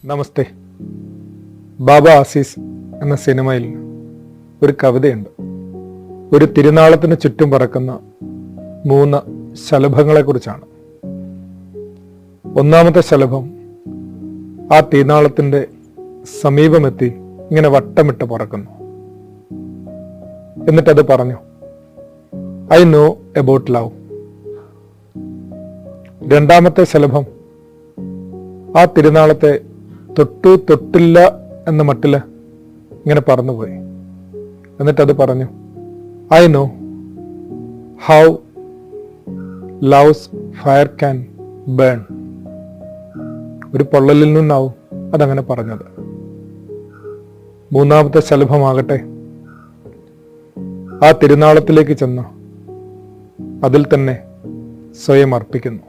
നമസ്തേ. ബാബ ആസീസ് എന്ന സിനിമയിൽ ഒരു കവിതയുണ്ട്. ഒരു തിരുനാളത്തിന് ചുറ്റും പറക്കുന്ന 3 ശലഭങ്ങളെ കുറിച്ചാണ്. ഒന്നാമത്തെ ശലഭം ആ തിരുനാളത്തിന്റെ സമീപമെത്തി ഇങ്ങനെ വട്ടമിട്ട് പറക്കുന്നു. എന്നിട്ടത് പറഞ്ഞു, ഐ നോ അബൌട്ട് ലവ്. രണ്ടാമത്തെ ശലഭം ആ തിരുനാളത്തെ തൊട്ടില്ല എന്ന മട്ടില് ഇങ്ങനെ പറന്നുപോയി. എന്നിട്ടത് പറഞ്ഞു, I know how love's fire can burn. ഒരു പൊള്ളലിൽ നിന്നാവും അതങ്ങനെ പറഞ്ഞത്. മൂന്നാമത്തെ ശലഭമാകട്ടെ ആ തിരുനാളത്തിലേക്ക് ചെന്ന് അതിൽ തന്നെ സ്വയം അർപ്പിക്കുന്നു.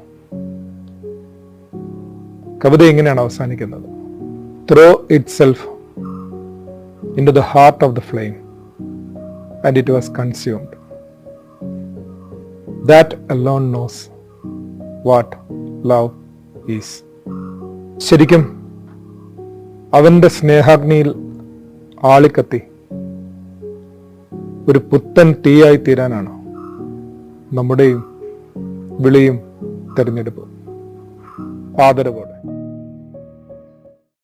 കവിത ഇങ്ങനെയാണ് അവസാനിക്കുന്നത്. Throw itself into the heart of the flame and it was consumed. That alone knows what love is. ശരിക്കും അവന്റെ സ്നേഹാഗ്നിയിൽ ആളിക്കത്തി ഒരു പുത്തൻ തീയായി തീരാനാണ് നമ്മുടെയും വിളിയും തെരഞ്ഞെടുപ്പും. ആദരവോടെ.